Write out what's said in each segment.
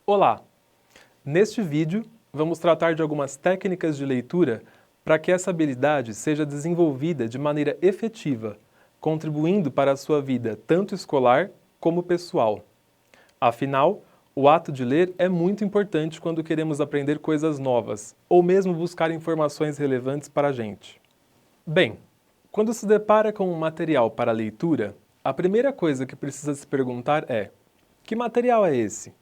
Olá! Neste vídeo, vamos tratar de algumas técnicas de leitura para que essa habilidade seja desenvolvida de maneira efetiva, contribuindo para a sua vida tanto escolar como pessoal. Afinal, o ato de ler é muito importante quando queremos aprender coisas novas, ou mesmo buscar informações relevantes para a gente. Bem, quando se depara com um material para leitura, a primeira coisa que precisa se perguntar é: que material é esse?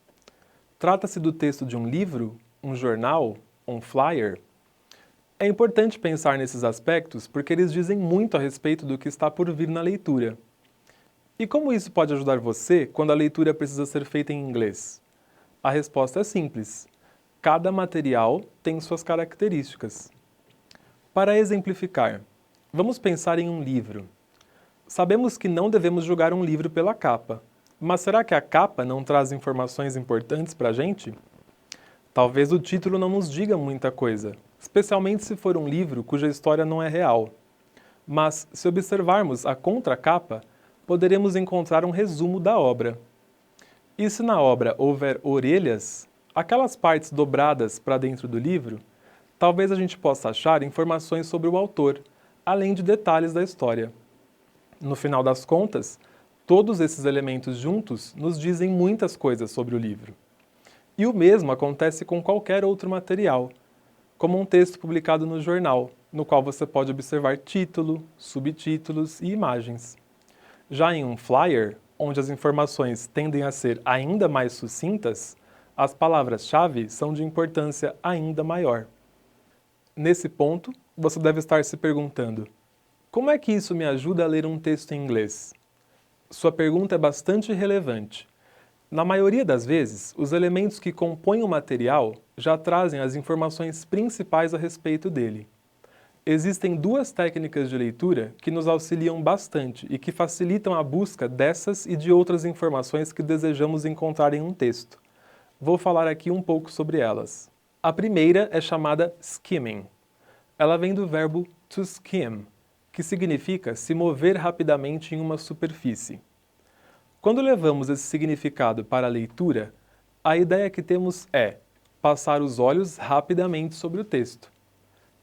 Trata-se do texto de um livro, um jornal, um flyer? É importante pensar nesses aspectos porque eles dizem muito a respeito do que está por vir na leitura. E como isso pode ajudar você quando a leitura precisa ser feita em inglês? A resposta é simples. Cada material tem suas características. Para exemplificar, vamos pensar em um livro. Sabemos que não devemos julgar um livro pela capa, mas será que a capa não traz informações importantes para a gente? Talvez o título não nos diga muita coisa, especialmente se for um livro cuja história não é real. Mas, se observarmos a contracapa, poderemos encontrar um resumo da obra. E se na obra houver orelhas, aquelas partes dobradas para dentro do livro, talvez a gente possa achar informações sobre o autor, além de detalhes da história. No final das contas, todos esses elementos juntos nos dizem muitas coisas sobre o livro. E o mesmo acontece com qualquer outro material, como um texto publicado no jornal, no qual você pode observar título, subtítulos e imagens. Já em um flyer, onde as informações tendem a ser ainda mais sucintas, as palavras-chave são de importância ainda maior. Nesse ponto, você deve estar se perguntando: como é que isso me ajuda a ler um texto em inglês? Sua pergunta é bastante relevante. Na maioria das vezes, os elementos que compõem o material já trazem as informações principais a respeito dele. Existem duas técnicas de leitura que nos auxiliam bastante e que facilitam a busca dessas e de outras informações que desejamos encontrar em um texto. Vou falar aqui um pouco sobre elas. A primeira é chamada skimming. Ela vem do verbo to skim, que significa se mover rapidamente em uma superfície. Quando levamos esse significado para a leitura, a ideia que temos é passar os olhos rapidamente sobre o texto.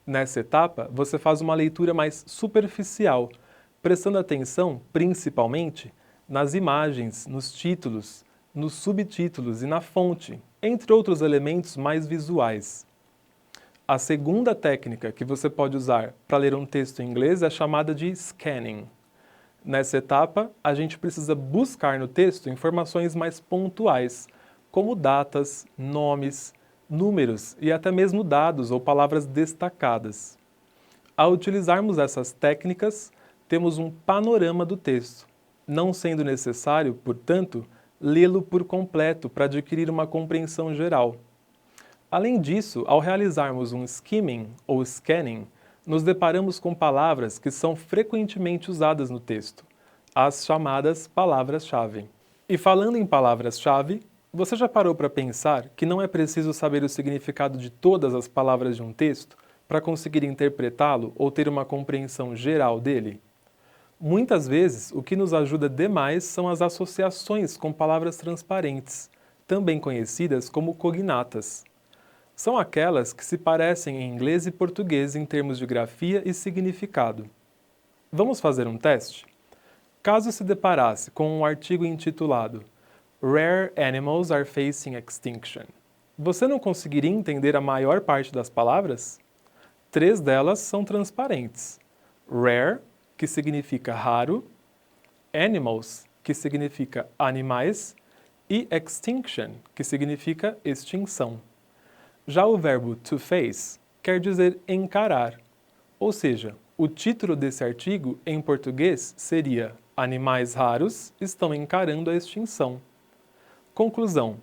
Nessa etapa, você faz uma leitura mais superficial, prestando atenção, principalmente, nas imagens, nos títulos, nos subtítulos e na fonte, entre outros elementos mais visuais. A segunda técnica que você pode usar para ler um texto em inglês é chamada de scanning. Nessa etapa, a gente precisa buscar no texto informações mais pontuais, como datas, nomes, números e até mesmo dados ou palavras destacadas. Ao utilizarmos essas técnicas, temos um panorama do texto, não sendo necessário, portanto, lê-lo por completo para adquirir uma compreensão geral. Além disso, ao realizarmos um skimming ou scanning, nos deparamos com palavras que são frequentemente usadas no texto, as chamadas palavras-chave. E falando em palavras-chave, você já parou para pensar que não é preciso saber o significado de todas as palavras de um texto para conseguir interpretá-lo ou ter uma compreensão geral dele? Muitas vezes, o que nos ajuda demais são as associações com palavras transparentes, também conhecidas como cognatas. São aquelas que se parecem em inglês e português em termos de grafia e significado. Vamos fazer um teste? Caso se deparasse com um artigo intitulado Rare Animals are Facing Extinction, você não conseguiria entender a maior parte das palavras? 3 delas são transparentes. Rare, que significa raro, animals, que significa animais, e extinction, que significa extinção. Já o verbo to face quer dizer encarar, ou seja, o título desse artigo em português seria Animais raros estão encarando a extinção. Conclusão: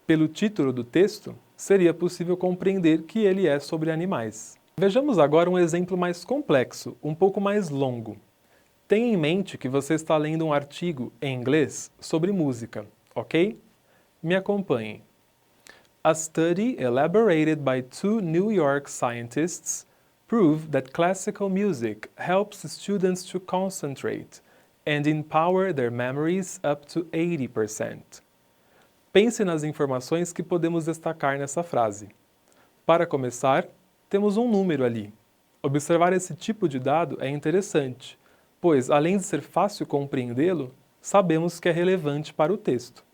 pelo título do texto, seria possível compreender que ele é sobre animais. Vejamos agora um exemplo mais complexo, um pouco mais longo. Tenha em mente que você está lendo um artigo em inglês sobre música, ok? Me acompanhe. A study elaborated by 2 New York scientists proved that classical music helps students to concentrate and empower their memories up to 80%. Pense nas informações que podemos destacar nessa frase. Para começar, temos um número ali. Observar esse tipo de dado é interessante, pois, além de ser fácil compreendê-lo, sabemos que é relevante para o texto.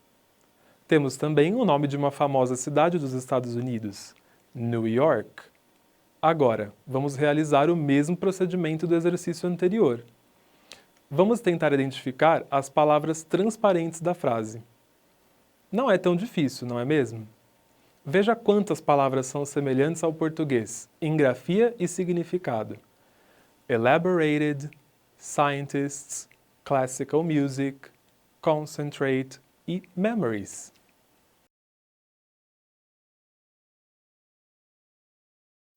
Temos também o nome de uma famosa cidade dos Estados Unidos, New York. Agora, vamos realizar o mesmo procedimento do exercício anterior. Vamos tentar identificar as palavras transparentes da frase. Não é tão difícil, não é mesmo? Veja quantas palavras são semelhantes ao português, em grafia e significado. Elaborated, scientists, classical music, concentrate e memories.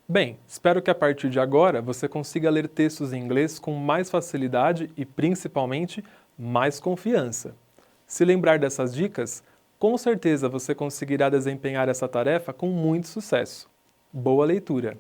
Bem, espero que a partir de agora você consiga ler textos em inglês com mais facilidade e, principalmente, mais confiança. Se lembrar dessas dicas, com certeza você conseguirá desempenhar essa tarefa com muito sucesso. Boa leitura!